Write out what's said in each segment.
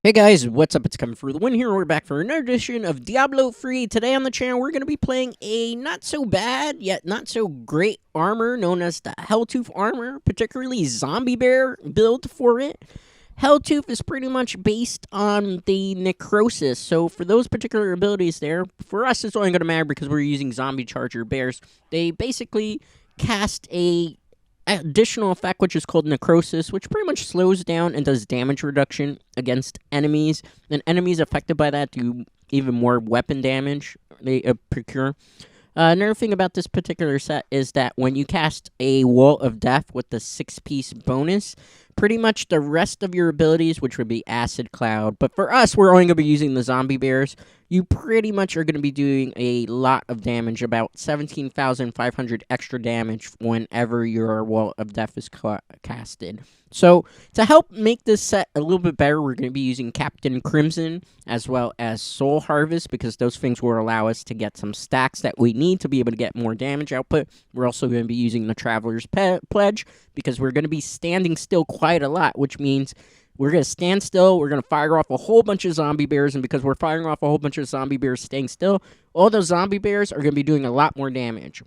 Hey guys, what's up? It's coming for the win here. We're back for another edition of Diablo 3. Today on the channel, we're going to be playing a not so bad, yet not so great armor known as the Helltooth armor, particularly zombie bear build for it. Helltooth is pretty much based on the Necrosis, so for those particular abilities there, for us it's only going to matter because we're using zombie charger bears. They basically cast a additional effect which is called Necrosis, which pretty much slows down and does damage reduction against enemies, and enemies affected by that do even more weapon damage they procure. Another thing about this particular set is that when you cast a Wall of Death with the 6-piece bonus, pretty much the rest of your abilities, which would be Acid Cloud, but for us, we're only going to be using the zombie bears, you pretty much are going to be doing a lot of damage, about 17,500 extra damage whenever your Wall of Death is casted. So, to help make this set a little bit better, we're going to be using Captain Crimson as well as Soul Harvest, because those things will allow us to get some stacks that we need to be able to get more damage output. We're also going to be using the Traveler's Pledge, because we're going to be standing still quite a lot, which means we're going to stand still, we're going to fire off a whole bunch of zombie bears, and because we're firing off a whole bunch of zombie bears staying still, all those zombie bears are going to be doing a lot more damage.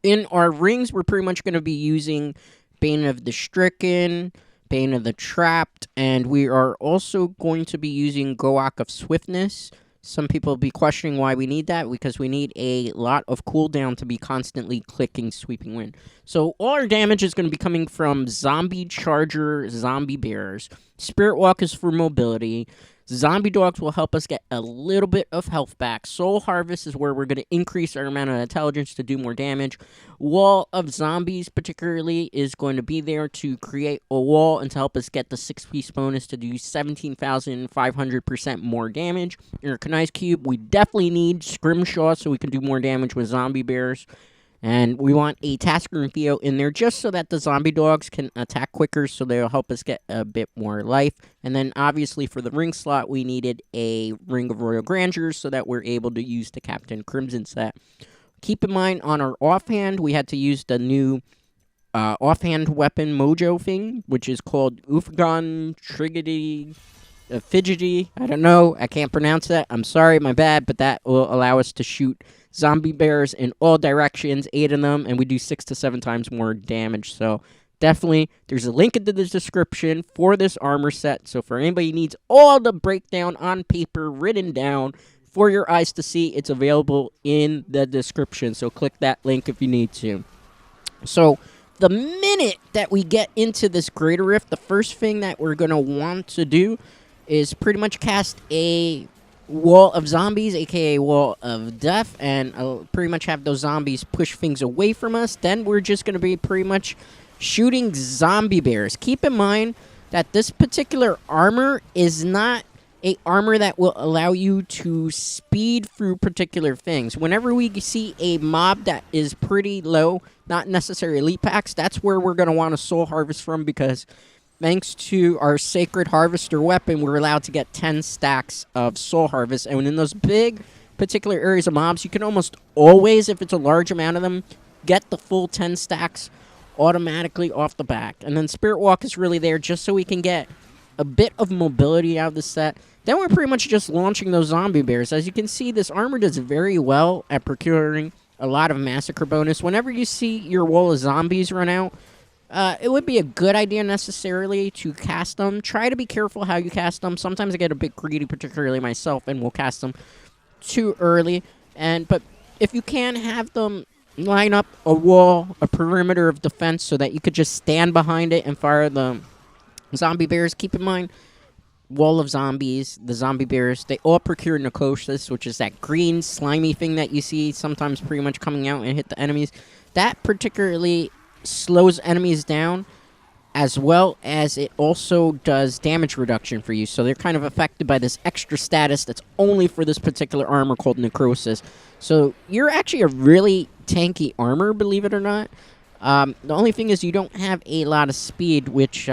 In our rings, we're pretty much going to be using Bane of the Stricken, Bane of the Trapped, and we are also going to be using Goak of Swiftness. Some people will be questioning why we need that, because we need a lot of cooldown to be constantly clicking Sweeping Wind. So all our damage is going to be coming from Zombie Charger, Zombie Bears. Spirit Walk is for mobility. Zombie Dogs will help us get a little bit of health back. Soul Harvest is where we're going to increase our amount of intelligence to do more damage. Wall of Zombies, particularly, is going to be there to create a wall and to help us get the 6-piece bonus to do 17,500% more damage. In our KNOX Cube, we definitely need Scrimshaw so we can do more damage with zombie bears. And we want a Tasker and Theo in there just so that the zombie dogs can attack quicker, so they'll help us get a bit more life. And then, obviously, for the ring slot, we needed a Ring of Royal Grandeur so that we're able to use the Captain Crimson set. Keep in mind, on our offhand, we had to use the new offhand weapon mojo thing, which is called Ufgon Trigedy Fidgety. I don't know. I can't pronounce that. I'm sorry, my bad, but that will allow us to shoot zombie bears in all directions, 8 of them, and we do 6 to 7 times more damage. So definitely, there's a link in the description for this armor set. So for anybody who needs all the breakdown on paper written down for your eyes to see, it's available in the description. So click that link if you need to. So the minute that we get into this Greater Rift, the first thing that we're going to want to do is pretty much cast a Wall of Zombies, aka Wall of Death, and I'll pretty much have those zombies push things away from us. Then we're just going to be pretty much shooting zombie bears. Keep in mind that this particular armor is not a armor that will allow you to speed through particular things. Whenever we see a mob that is pretty low, not necessarily elite packs, that's where we're going to want to soul harvest from, because thanks to our Sacred Harvester weapon, we're allowed to get 10 stacks of Soul Harvest. And in those big particular areas of mobs, you can almost always, if it's a large amount of them, get the full 10 stacks automatically off the back. And then Spirit Walk is really there just so we can get a bit of mobility out of the set. Then we're pretty much just launching those zombie bears. As you can see, this armor does very well at procuring a lot of massacre bonus. Whenever you see your Wall of Zombies run out, it would be a good idea necessarily to cast them. Try to be careful how you cast them. Sometimes I get a bit greedy, particularly myself, and will cast them too early. But if you can, have them line up a wall, a perimeter of defense, so that you could just stand behind it and fire the zombie bears. Keep in mind, Wall of Zombies, the zombie bears, they all procure Necrosis, which is that green slimy thing that you see sometimes pretty much coming out and hit the enemies. That particularly slows enemies down, as well as it also does damage reduction for you. So they're kind of affected by this extra status that's only for this particular armor called Necrosis. So you're actually a really tanky armor, believe it or not. The only thing is you don't have a lot of speed, which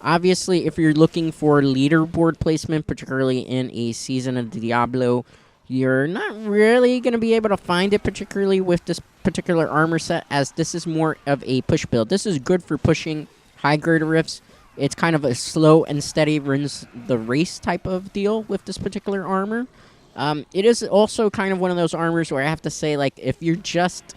obviously if you're looking for leaderboard placement, particularly in a season of Diablo, you're not really going to be able to find it, particularly with this particular armor set, as this is more of a push build. This is good for pushing high Greater Rifts, It's kind of a slow and steady wins the race type of deal with this particular armor. It is also kind of one of those armors where I have to say, like, if you just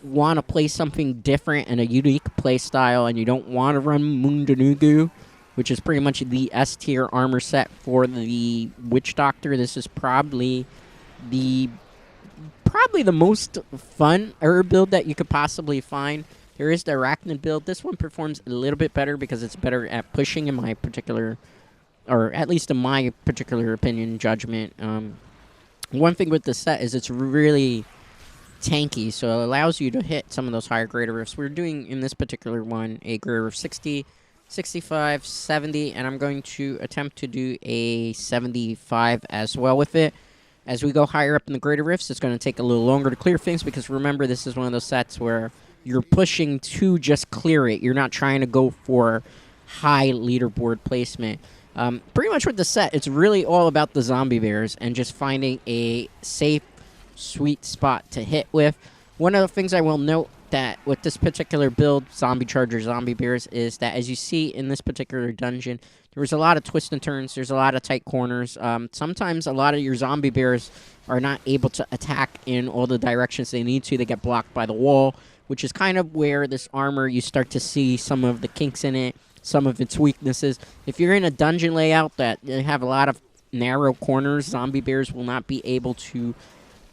want to play something different and a unique play style and you don't want to run Mundanugu, which is pretty much the S tier armor set for the Witch Doctor, this is probably the most fun build that you could possibly find. There is the Arachnid build. This one performs a little bit better because it's better at pushing in my particular, or at least in my particular opinion, judgment. One thing with this set is it's really tanky, so it allows you to hit some of those higher greater rifts. We're doing, in this particular one, a greater rift 60, 65, 70, and I'm going to attempt to do a 75 as well with it. As we go higher up in the greater rifts, it's going to take a little longer to clear things because remember, this is one of those sets where you're pushing to just clear it. You're not trying to go for high leaderboard placement. Pretty much with the set, it's really all about the zombie bears and just finding a safe, sweet spot to hit with. One of the things I will note that with this particular build, Zombie Charger, Zombie Bears, is that as you see in this particular dungeon, there was a lot of twists and turns. There's a lot of tight corners. Sometimes a lot of your Zombie Bears are not able to attack in all the directions they need to. They get blocked by the wall, which is kind of where this armor, you start to see some of the kinks in it, some of its weaknesses. If you're in a dungeon layout that you have a lot of narrow corners, Zombie Bears will not be able to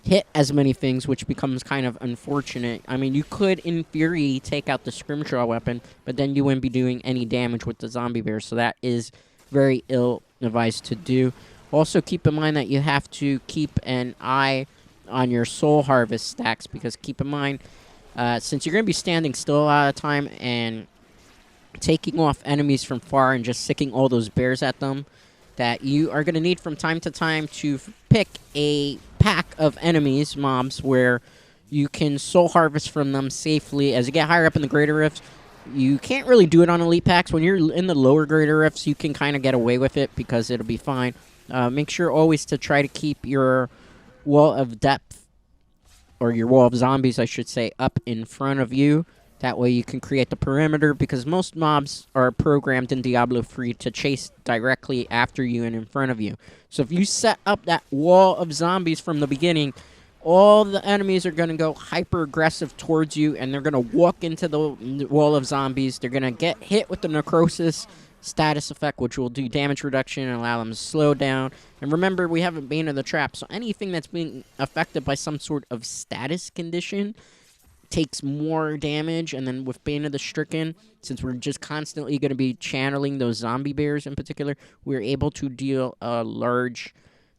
hit as many things, which becomes kind of unfortunate. I mean, you could, in theory, take out the Scrimshaw weapon, but then you wouldn't be doing any damage with the Zombie Bear, so that is very ill-advised to do. Also, keep in mind that you have to keep an eye on your Soul Harvest stacks, because keep in mind, since you're going to be standing still a lot of the time and taking off enemies from far and just sicking all those bears at them, that you are going to need from time to time to pick a pack of enemies, mobs, where you can soul harvest from them safely. As you get higher up in the greater rifts, you can't really do it on elite packs. When you're in the lower greater rifts, you can kind of get away with it because it'll be fine. Make sure always to try to keep your wall of depth, or your wall of zombies, I should say, up in front of you. That way you can create the perimeter, because most mobs are programmed in Diablo 3 to chase directly after you and in front of you. So if you set up that wall of zombies from the beginning, all the enemies are going to go hyper-aggressive towards you, and they're going to walk into the wall of zombies. They're going to get hit with the Necrosis status effect, which will do damage reduction and allow them to slow down. And remember, we have a Bane of the Trap, so anything that's being affected by some sort of status condition takes more damage. And then with Bane of the Stricken, since we're just constantly going to be channeling those zombie bears in particular, we're able to deal a large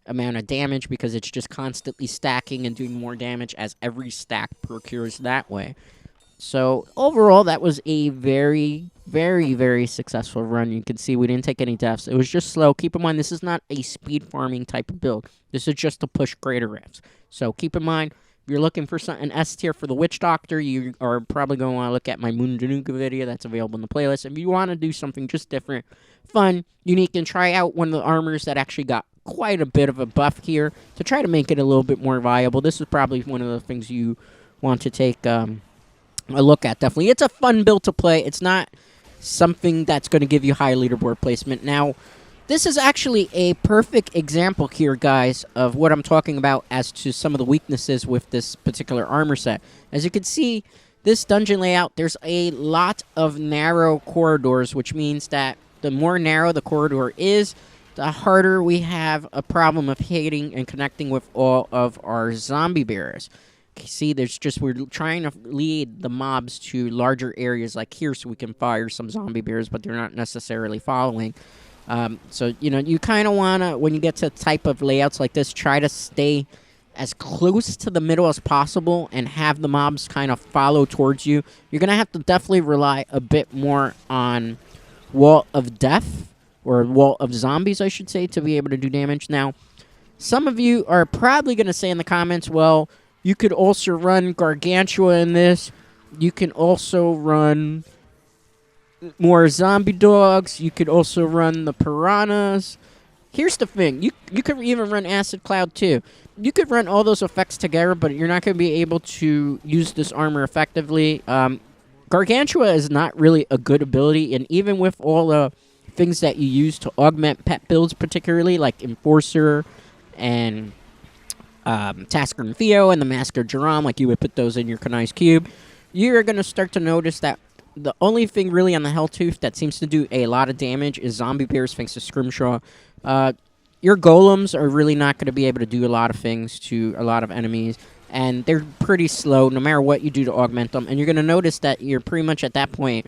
amount of damage because it's just constantly stacking and doing more damage as every stack procures that way. So overall, that was a very, very, very successful run. You can see we didn't take any deaths. It was just slow. Keep in mind, this is not a speed farming type of build. This is just to push greater rifts. So keep in mind, if you're looking for something S tier for the Witch Doctor, you are probably going to want to look at my Mundanuka video that's available in the playlist. If you want to do something just different, fun, unique, and try out one of the armors that actually got quite a bit of a buff here to try to make it a little bit more viable, this is probably one of the things you want to take a look at. Definitely, it's a fun build to play. It's not something that's going to give you high leaderboard placement. Now, this is actually a perfect example here, guys, of what I'm talking about as to some of the weaknesses with this particular armor set. As you can see, this dungeon layout, there's a lot of narrow corridors, which means that the more narrow the corridor is, the harder we have a problem of hitting and connecting with all of our zombie bearers. See, we're trying to lead the mobs to larger areas like here so we can fire some zombie bears, but they're not necessarily following. So, you know, you kind of want to, when you get to type of layouts like this, try to stay as close to the middle as possible and have the mobs kind of follow towards you. You're going to have to definitely rely a bit more on Wall of Death, or Wall of Zombies, I should say, to be able to do damage. Now, some of you are probably going to say in the comments, well, you could also run Gargantua in this. You can also run more zombie dogs. You could also run the piranhas. Here's the thing. You could even run Acid Cloud too. You could run all those effects together, but you're not going to be able to use this armor effectively. Gargantua is not really a good ability, and even with all the things that you use to augment pet builds, particularly like Enforcer and Tasker and Theo and the Master Jerome, like you would put those in your Kanai's Cube, you're going to start to notice that the only thing really on the Helltooth that seems to do a lot of damage is Zombie Bears thanks to Scrimshaw. Your Golems are really not going to be able to do a lot of things to a lot of enemies, and they're pretty slow no matter what you do to augment them, and you're going to notice that you're pretty much at that point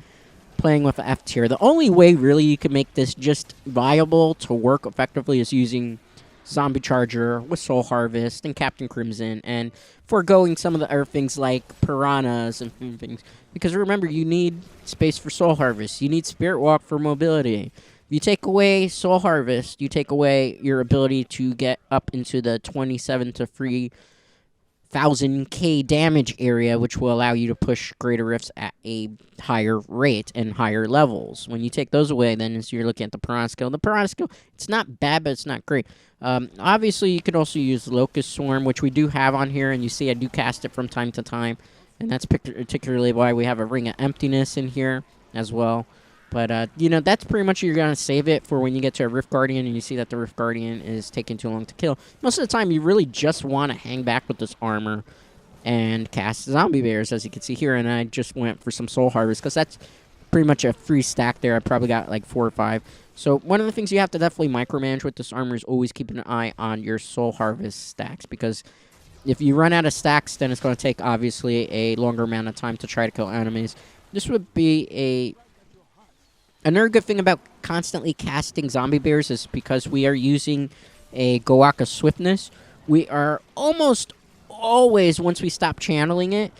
playing with F tier. The only way really you can make this just viable to work effectively is using Zombie Charger with Soul Harvest and Captain Crimson, and foregoing some of the other things like Piranhas and things. Because remember, you need space for Soul Harvest. You need Spirit Walk for mobility. If you take away Soul Harvest, you take away your ability to get up into the 27 to 3,000k damage area, which will allow you to push Greater Rifts at a higher rate and higher levels. When you take those away, then you're looking at the Piranha skill. The Piranha skill, it's not bad, but it's not great. Obviously, you could also use Locust Swarm, which we do have on here, and you see I do cast it from time to time. And that's particularly why we have a Ring of Emptiness in here as well. But, you know, that's pretty much you're going to save it for when you get to a Rift Guardian and you see that the Rift Guardian is taking too long to kill. Most of the time, you really just want to hang back with this armor and cast Zombie Bears, as you can see here. And I just went for some Soul Harvest because that's pretty much a free stack there. I probably got like 4 or 5. So one of the things you have to definitely micromanage with this armor is always keeping an eye on your Soul Harvest stacks, because if you run out of stacks, then it's going to take, obviously, a longer amount of time to try to kill enemies. This would be another good thing about constantly casting Zombie Bears is because we are using a Goaka Swiftness, we are almost always, once we stop channeling it,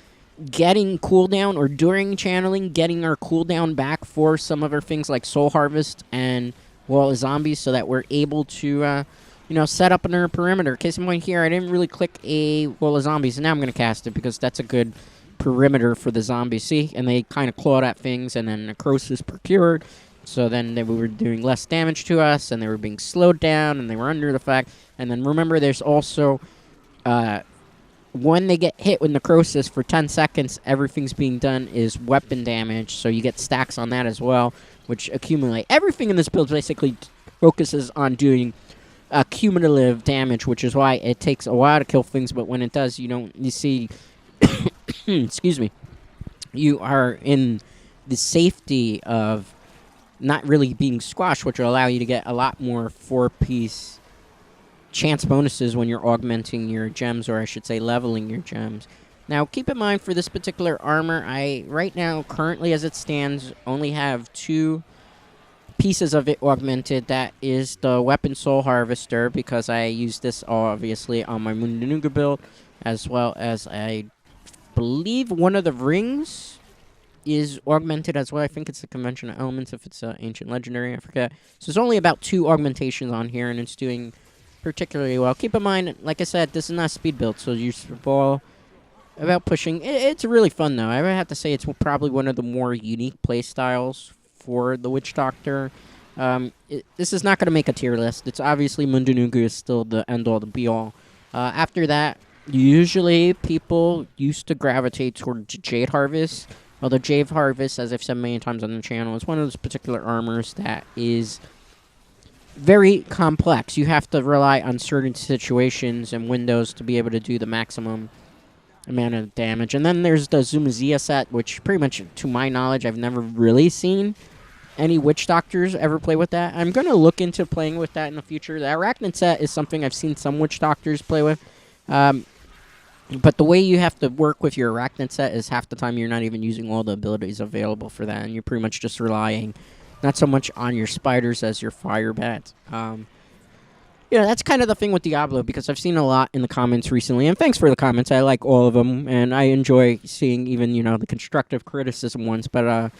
getting cooldown, or during channeling, getting our cooldown back for some of our things like Soul Harvest and Wall of Zombies, so that we're able to, you know, set up another perimeter. Case in point here, I didn't really click a Wall of Zombies, and now I'm going to cast it because that's a good perimeter for the zombies. See? And they kind of clawed at things, and then Necrosis procured. So then they were doing less damage to us, and they were being slowed down, and they were under the fact. And then remember, there's also, when they get hit with Necrosis for 10 seconds, everything's being done is weapon damage. So you get stacks on that as well, which accumulate. Everything in this build basically focuses on doing cumulative damage, which is why it takes a while to kill things, but when it does, you see, excuse me, you are in the safety of not really being squashed, which will allow you to get a lot more 4-piece chance bonuses when you're augmenting your gems, or I should say leveling your gems. Now, keep in mind for this particular armor, I, right now, currently as it stands, only have 2 pieces of it augmented. That is the Weapon Soul Harvester, because I use this obviously on my Mundanuga build, as well as I believe one of the rings is augmented as well. I think it's the Convention of Elements if it's Ancient Legendary, I forget. So there's only about 2 augmentations on here, and it's doing particularly well. Keep in mind, like I said, this is not a speed build, so you're all about pushing. It's really fun, though. I would have to say it's probably one of the more unique play styles for the Witch Doctor. This is not going to make a tier list. It's obviously Mundanuga is still the end-all, the be-all. After that, usually people used to gravitate toward Jade Harvest. Although Jade Harvest, as I've said many times on the channel, is one of those particular armors that is very complex. You have to rely on certain situations and windows to be able to do the maximum amount of damage. And then there's the Zumazia set, which pretty much, to my knowledge, I've never really seen any Witch Doctors ever play with that. I'm going to look into playing with that in the future. The Arachnid set is something I've seen some Witch Doctors play with. But the way you have to work with your Arachnid set is half the time you're not even using all the abilities available for that, and you're pretty much just relying not so much on your spiders as your fire bat. Yeah, that's kind of the thing with Diablo, because I've seen a lot in the comments recently, and thanks for the comments. I like all of them, and I enjoy seeing even, the constructive criticism ones. But,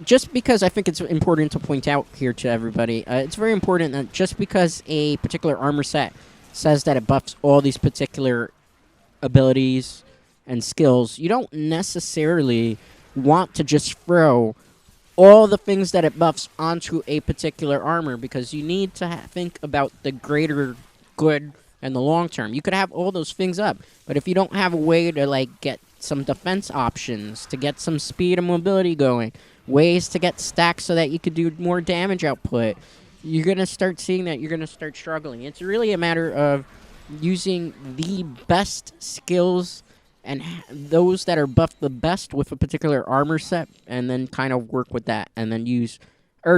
just because I think it's important to point out here to everybody, it's very important that just because a particular armor set says that it buffs all these particular abilities and skills, you don't necessarily want to just throw all the things that it buffs onto a particular armor, because you need to think about the greater good and the long term. You could have all those things up, but if you don't have a way to get some defense options, to get some speed and mobility going, ways to get stacks so that you could do more damage output, you're going to start seeing that you're going to start struggling. It's really a matter of using the best skills and those that are buffed the best with a particular armor set, and then kind of work with that, and then use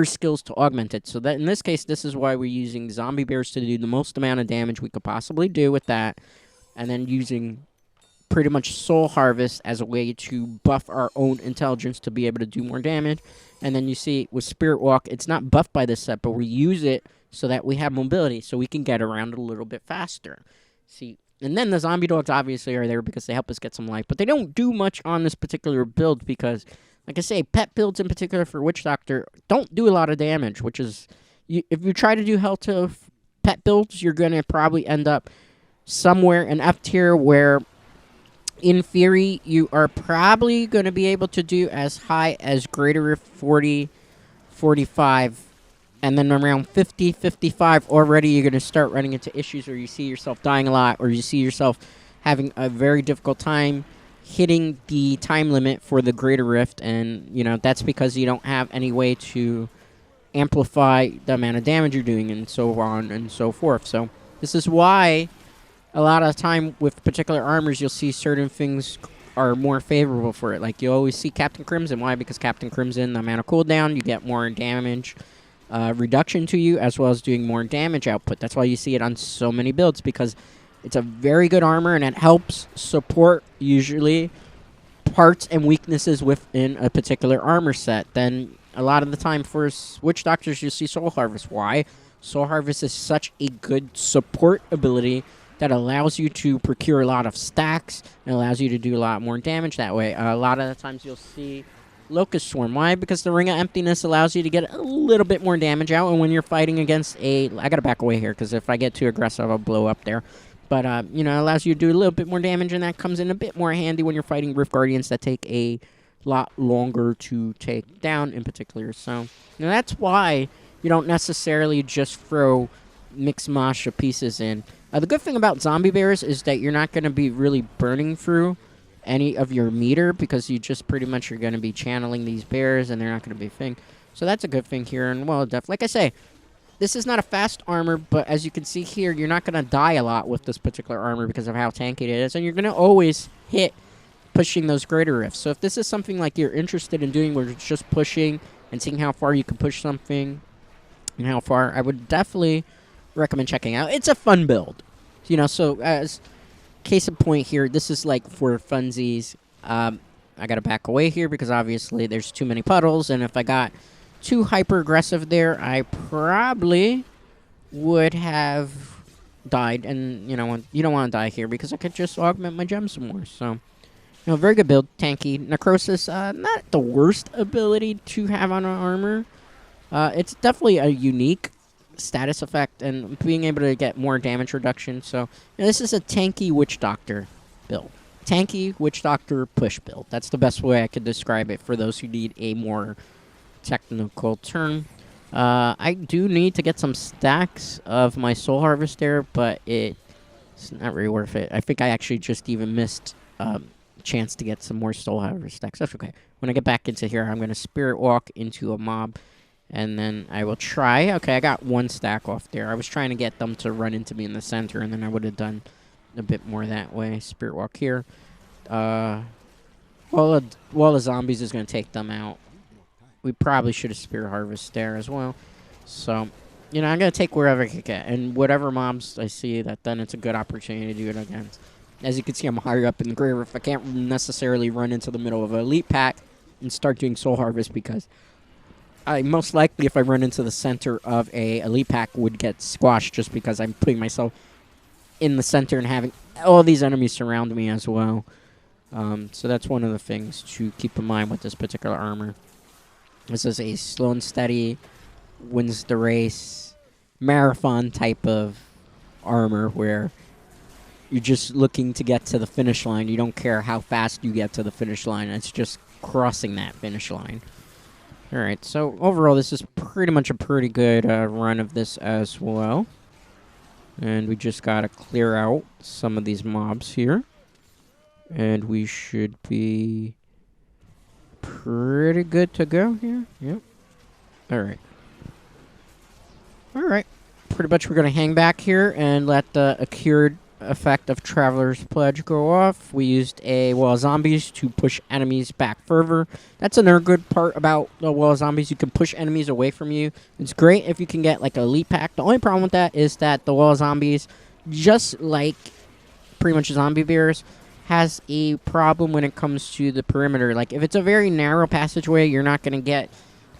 skills to augment it. So that in this case, this is why we're using zombie bears to do the most amount of damage we could possibly do with that, and then using pretty much soul harvest as a way to buff our own intelligence to be able to do more damage. And then you see with spirit walk, it's not buffed by this set, but we use it so that we have mobility, so we can get around a little bit faster. See, and then the zombie dogs obviously are there because they help us get some life, but they don't do much on this particular build because, like I say, pet builds in particular for Witch Doctor don't do a lot of damage, which is, if you try to do Helltooth pet builds, you're going to probably end up somewhere in F tier where, in theory, you are probably going to be able to do as high as greater 40, 45, and then around 50, 55, already you're going to start running into issues where you see yourself dying a lot, or you see yourself having a very difficult time hitting the time limit for the greater rift, and, you know, that's because you don't have any way to amplify the amount of damage you're doing, and so on and so forth. So this is why a lot of the time with particular armors, you'll see certain things are more favorable for it. Like, you always see Captain Crimson. Why? Because Captain Crimson, the amount of cooldown, you get more damage reduction to you, as well as doing more damage output. That's why you see it on so many builds, because it's a very good armor, and it helps support, usually, parts and weaknesses within a particular armor set. Then, a lot of the time for Witch Doctors, you see Soul Harvest. Why? Soul Harvest is such a good support ability that allows you to procure a lot of stacks and allows you to do a lot more damage that way. A lot of the times you'll see Locust Swarm. Why? Because the Ring of Emptiness allows you to get a little bit more damage out, and when you're fighting against I gotta back away here, because if I get too aggressive, I'll blow up there. But, you know, it allows you to do a little bit more damage, and that comes in a bit more handy when you're fighting Rift Guardians that take a lot longer to take down in particular. So, you know, that's why you don't necessarily just throw mix mash of pieces in. The good thing about zombie bears is that you're not going to be really burning through any of your meter, because you just pretty much are going to be channeling these bears, and they're not going to be thing. So that's a good thing here. And, well, like I say, this is not a fast armor, but as you can see here, you're not going to die a lot with this particular armor because of how tanky it is, and you're going to always hit pushing those greater rifts. So if this is something like you're interested in doing, where it's just pushing and seeing how far you can push something and how far, I would definitely recommend checking out. It's a fun build, you know. So as case in point here, this is like for funsies. I gotta back away here because obviously there's too many puddles, and if I got too hyper aggressive there, I probably would have died. And you know, you don't want to die here because I could just augment my gems some more. So, you know, very good build. Tanky. Necrosis, not the worst ability to have on an armor. It's definitely a unique status effect, and being able to get more damage reduction. So, you know, this is a tanky Witch Doctor build. Tanky Witch Doctor push build. That's the best way I could describe it for those who need a more technical term. I do need to get some stacks of my Soul Harvest there, but it's not really worth it. I think I actually just even missed chance to get some more Soul Harvest stacks. That's okay. When I get back into here, I'm going to Spirit Walk into a mob, and then I will try. Okay, I got one stack off there. I was trying to get them to run into me in the center, and then I would have done a bit more that way. Spirit Walk here. Wall of Zombies is going to take them out. We probably should have Spirit Harvest there as well. So, you know, I'm going to take wherever I can get. And whatever mobs I see, then it's a good opportunity to do it against. As you can see, I'm higher up in the Grave Rift. I can't necessarily run into the middle of an Elite Pack and start doing Soul Harvest, because I most likely, if I run into the center of a Elite Pack, would get squashed, just because I'm putting myself in the center and having all these enemies surround me as well. So that's one of the things to keep in mind with this particular armor. This is a slow and steady, wins the race, marathon type of armor, where you're just looking to get to the finish line. You don't care how fast you get to the finish line. It's just crossing that finish line. Alright, so overall, this is pretty much a pretty good run of this as well. And we just gotta clear out some of these mobs here. And we should be pretty good to go here. Yep. Alright. Alright. Pretty much we're going to hang back here and let the accrued effect of Traveler's Pledge go off. We used a wall of zombies to push enemies back further. That's another good part about the wall of zombies. You can push enemies away from you. It's great if you can get like an elite pack. The only problem with that is that the wall of zombies, just like pretty much zombie bears, has a problem when it comes to the perimeter. Like if it's a very narrow passageway, you're not going to get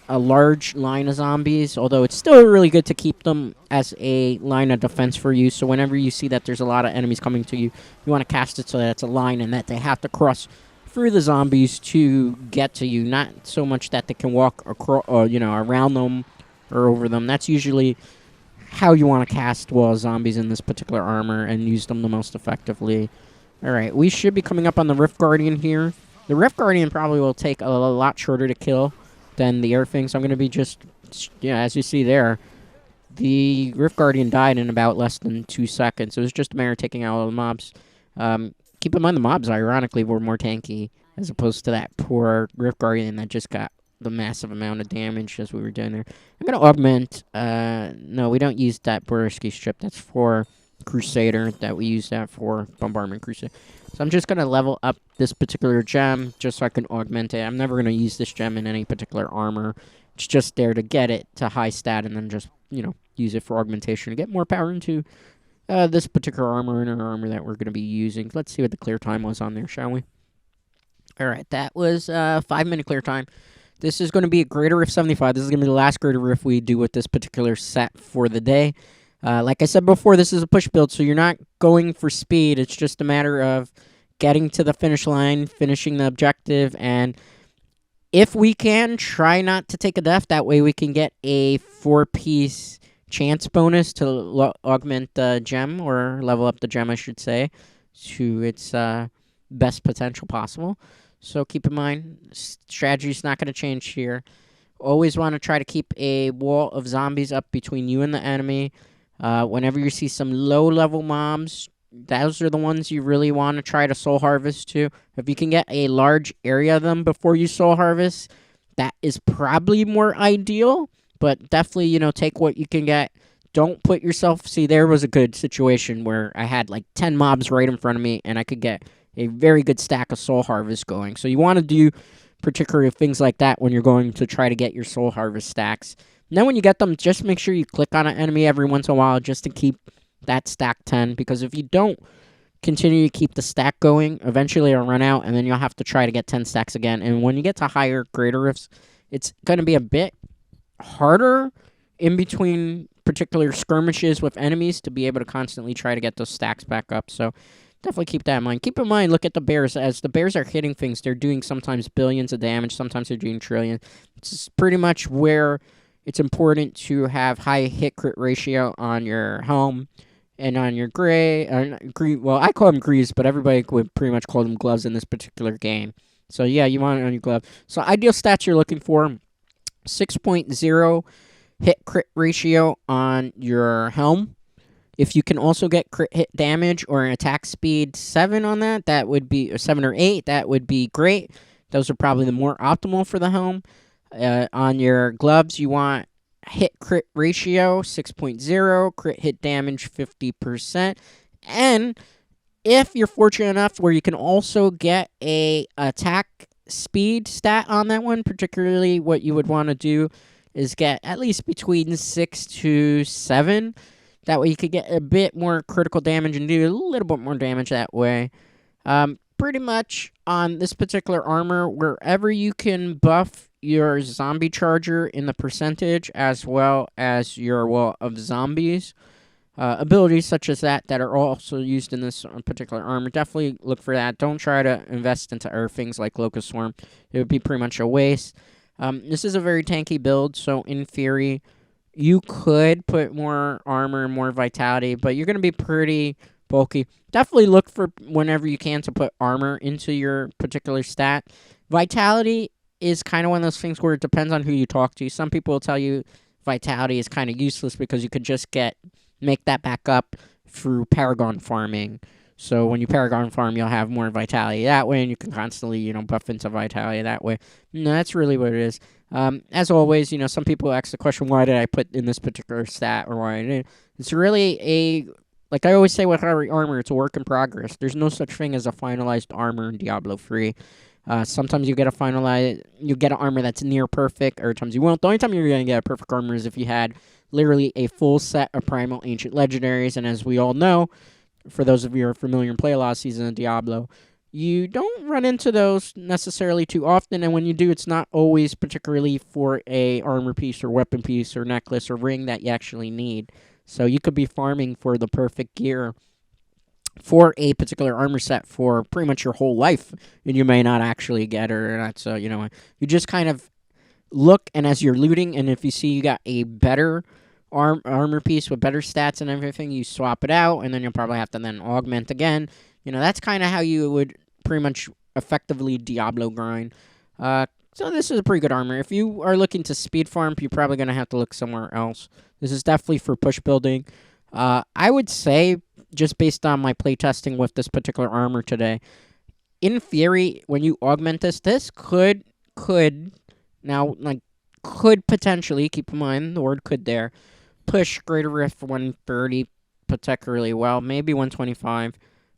a large line of zombies, although it's still really good to keep them as a line of defense for you. So whenever you see that there's a lot of enemies coming to you, you want to cast it so that it's a line and that they have to cross through the zombies to get to you, not so much that they can walk across, around them or over them. That's usually how you want to cast wall zombies in this particular armor and use them the most effectively. Alright, we should be coming up on the Rift Guardian here. The Rift Guardian probably will take a lot shorter to kill than the air thing, so I'm going to be just, as you see there, the Rift Guardian died in about less than 2 seconds. It was just a matter of taking out all the mobs. Keep in mind the mobs, ironically, were more tanky, as opposed to that poor Rift Guardian that just got the massive amount of damage as we were doing there. I'm going to augment, no, we don't use that Borisky strip, that's for Crusader, that we use that for Bombardment Crusader. So I'm just going to level up this particular gem just so I can augment it. I'm never going to use this gem in any particular armor. It's just there to get it to high stat and then just, use it for augmentation to get more power into this particular armor and our armor that we're going to be using. Let's see what the clear time was on there, shall we? Alright, that was 5-minute clear time. This is going to be a Greater Rift 75. This is going to be the last Greater Rift we do with this particular set for the day. Like I said before, this is a push build, so you're not going for speed. It's just a matter of getting to the finish line, finishing the objective, and if we can, try not to take a death. That way we can get a 4-piece chance bonus to augment the gem, or level up the gem, I should say, to its best potential possible. So keep in mind, strategy is not going to change here. Always want to try to keep a wall of zombies up between you and the enemy. Whenever you see some low-level mobs, those are the ones you really want to try to soul harvest to. If you can get a large area of them before you soul harvest, that is probably more ideal. But definitely, take what you can get. Don't put yourself... See, there was a good situation where I had like 10 mobs right in front of me, and I could get a very good stack of soul harvest going. So you want to do particular things like that when you're going to try to get your soul harvest stacks. And then when you get them, just make sure you click on an enemy every once in a while just to keep that stack 10. Because if you don't continue to keep the stack going, eventually it'll run out, and then you'll have to try to get 10 stacks again. And when you get to higher Greater Rifts, it's going to be a bit harder in between particular skirmishes with enemies to be able to constantly try to get those stacks back up. So definitely keep that in mind. Keep in mind, look at the bears. As the bears are hitting things, they're doing sometimes billions of damage, sometimes they're doing trillions. It's pretty much where it's important to have high hit-crit ratio on your helm and on your gray. Well, I call them greaves, but everybody would pretty much call them gloves in this particular game. So yeah, you want it on your glove. So ideal stats you're looking for, 6.0 hit-crit ratio on your helm. If you can also get crit hit damage or an attack speed 7 on that would be, or 7 or 8, that would be great. Those are probably the more optimal for the helm. On your gloves, you want hit crit ratio 6.0, crit hit damage 50%, and if you're fortunate enough where you can also get a attack speed stat on that one, particularly what you would want to do is get at least between 6 to 7. That way you could get a bit more critical damage and do a little bit more damage that way. Pretty much on this particular armor, wherever you can buff your zombie charger in the percentage as well as your wall of zombies, abilities such as that are also used in this particular armor, definitely look for that. Don't try to invest into other things like Locust Swarm. It would be pretty much a waste. This is a very tanky build, so in theory, you could put more armor and more vitality, but you're going to be pretty bulky. Definitely look for whenever you can to put armor into your particular stat. Vitality is kind of one of those things where it depends on who you talk to. Some people will tell you vitality is kind of useless because you could just make that back up through Paragon farming. So when you Paragon farm, you'll have more vitality that way, and you can constantly, buff into vitality that way. No, that's really what it is. As always, some people ask the question, why did I put in this particular stat, or why I didn't? It's really like I always say with every armor, it's a work in progress. There's no such thing as a finalized armor in Diablo 3. Sometimes you get an armor that's near perfect, or times you won't. The only time you're going to get a perfect armor is if you had literally a full set of Primal Ancient Legendaries, and as we all know, for those of you who are familiar and play a lot of seasons of Diablo, you don't run into those necessarily too often, and when you do, it's not always particularly for a armor piece or weapon piece or necklace or ring that you actually need. So you could be farming for the perfect gear for a particular armor set for pretty much your whole life, and you may not actually get it or not. So, you just kind of look, and as you're looting, and if you see you got a better armor piece with better stats and everything, you swap it out, and then you'll probably have to then augment again. That's kind of how you would pretty much effectively Diablo grind. So this is a pretty good armor. If you are looking to speed farm, you're probably going to have to look somewhere else. This is definitely for push building. I would say, just based on my playtesting with this particular armor today, in theory, when you augment this could potentially, keep in mind the word could there, push Greater Rift 130 particularly well, maybe 125.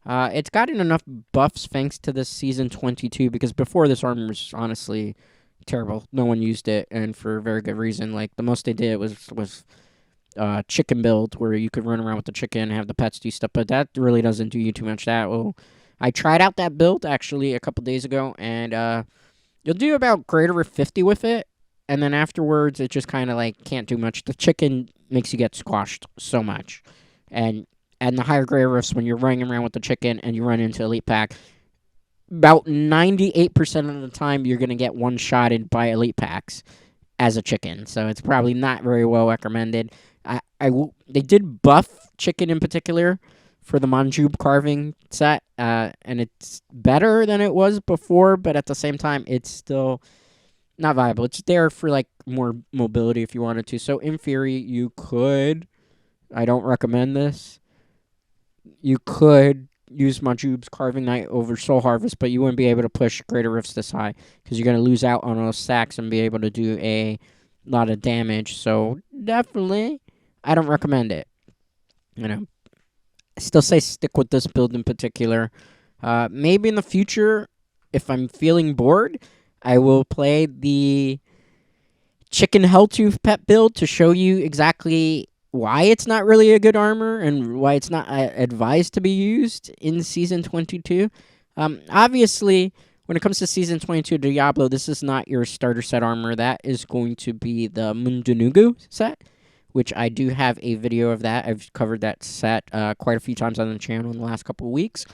It's gotten enough buffs thanks to this Season 22, because before this armor was honestly terrible. No one used it, and for a very good reason. Like, the most they did was chicken build, where you could run around with the chicken and have the pets do stuff, but that really doesn't do you too much. I tried out that build, actually, a couple days ago, and you'll do about Greater Rift 50 with it, and then afterwards, it just kind of, can't do much. The chicken makes you get squashed so much. And the higher Greater Rifts, when you're running around with the chicken and you run into Elite Pack, about 98% of the time, you're going to get one-shotted by Elite Packs as a chicken. So it's probably not very well recommended. They did buff chicken in particular for the Manjub carving set, and it's better than it was before, but at the same time, it's still not viable. It's there for, more mobility if you wanted to. So, in theory, you could, I don't recommend this, you could use Manjub's Carving Knight over Soul Harvest, but you wouldn't be able to push Greater Rifts this high, because you're going to lose out on those stacks and be able to do a lot of damage. So, definitely, I don't recommend it. I still say stick with this build in particular. Maybe in the future, if I'm feeling bored, I will play the Chicken Helltooth pet build to show you exactly why it's not really a good armor and why it's not advised to be used in Season 22. Obviously, when it comes to Season 22 Diablo, this is not your starter set armor. That is going to be the Mundunugu set, which I do have a video of that. I've covered that set quite a few times on the channel in the last couple of weeks.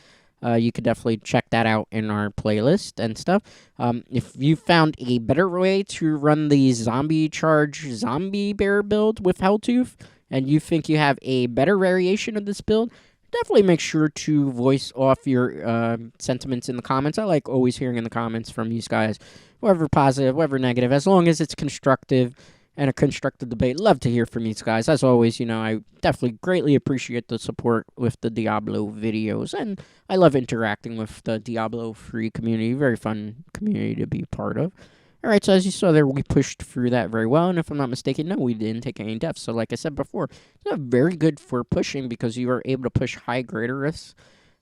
You could definitely check that out in our playlist and stuff. If you found a better way to run the Zombie Charge Zombie Bear build with Helltooth, and you think you have a better variation of this build, definitely make sure to voice off your sentiments in the comments. I like always hearing in the comments from you guys, whether positive, whether negative, as long as it's constructive and a constructive debate. Love to hear from you guys. As always, I definitely greatly appreciate the support with the Diablo videos, and I love interacting with the Diablo 3 community. Very fun community to be part of. Alright, so as you saw there, we pushed through that very well, and if I'm not mistaken, no, we didn't take any deaths. So like I said before, it's not very good for pushing, because you are able to push high Greater Rifts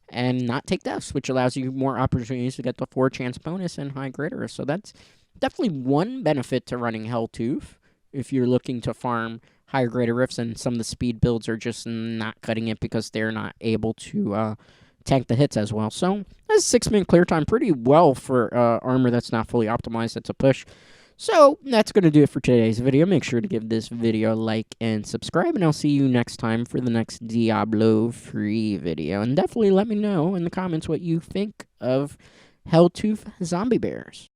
and not take deaths, which allows you more opportunities to get the 4 chance bonus and high Greater Rifts. So that's definitely one benefit to running Helltooth, if you're looking to farm higher Greater Rifts, and some of the speed builds are just not cutting it because they're not able to tank the hits as well. So that's 6-minute clear time, pretty well for armor that's not fully optimized. That's a push. So that's going to do it for today's video. Make sure to give this video a like and subscribe, and I'll see you next time for the next Diablo 3 video. And definitely let me know in the comments what you think of Helltooth Zombie Bears.